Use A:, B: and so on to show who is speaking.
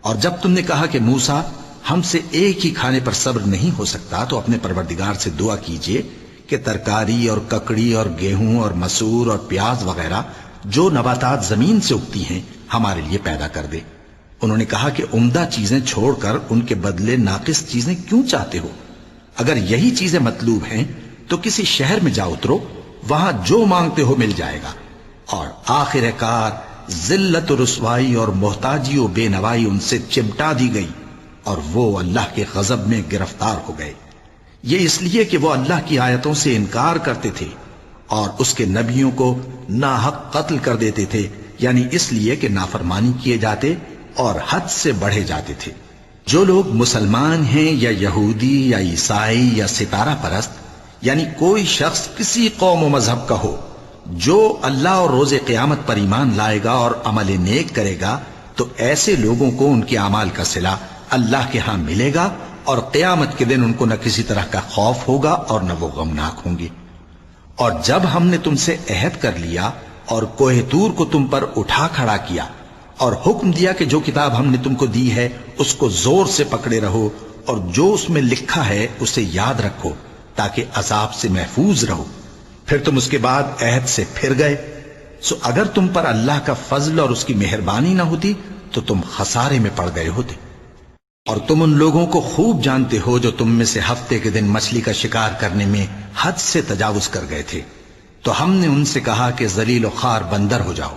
A: اور جب تم نے کہا کہ موسیٰ ہم سے ایک ہی کھانے پر صبر نہیں ہو سکتا تو اپنے پروردگار سے دعا کیجئے کہ ترکاری اور ککڑی اور گیہوں اور مسور اور پیاز وغیرہ جو نباتات زمین سے اگتی ہیں ہمارے لیے پیدا کر دے۔ انہوں نے کہا کہ عمدہ چیزیں چھوڑ کر ان کے بدلے ناقص چیزیں کیوں چاہتے ہو؟ اگر یہی چیزیں مطلوب ہیں تو کسی شہر میں جا اترو، وہاں جو مانگتے ہو مل جائے گا۔ اور آخر کار ذلت و رسوائی اور محتاجی و بے نوائی ان سے چمٹا دی گئی اور وہ اللہ کے غضب میں گرفتار ہو گئے۔ یہ اس لیے کہ وہ اللہ کی آیتوں سے انکار کرتے تھے اور اس کے نبیوں کو ناحق قتل کر دیتے تھے، یعنی اس لیے کہ نافرمانی کیے جاتے اور حد سے بڑھے جاتے تھے۔ جو لوگ مسلمان ہیں یا یہودی یا عیسائی یا ستارہ پرست، یعنی کوئی شخص کسی قوم و مذہب کا ہو، جو اللہ اور روز قیامت پر ایمان لائے گا اور عمل نیک کرے گا تو ایسے لوگوں کو ان کے اعمال کا صلہ اللہ کے ہاں ملے گا، اور قیامت کے دن ان کو نہ کسی طرح کا خوف ہوگا اور نہ وہ غمناک ہوں گے۔ اور جب ہم نے تم سے عہد کر لیا اور کوہ طور کو تم پر اٹھا کھڑا کیا اور حکم دیا کہ جو کتاب ہم نے تم کو دی ہے اس کو زور سے پکڑے رہو اور جو اس میں لکھا ہے اسے یاد رکھو تاکہ عذاب سے محفوظ رہو، پھر تم اس کے بعد عہد سے پھر گئے، سو اگر تم پر اللہ کا فضل اور اس کی مہربانی نہ ہوتی تو تم خسارے میں پڑ گئے ہوتے۔ اور تم ان لوگوں کو خوب جانتے ہو جو تم میں سے ہفتے کے دن مچھلی کا شکار کرنے میں حد سے تجاوز کر گئے تھے، تو ہم نے ان سے کہا کہ ذلیل و خوار بندر ہو جاؤ،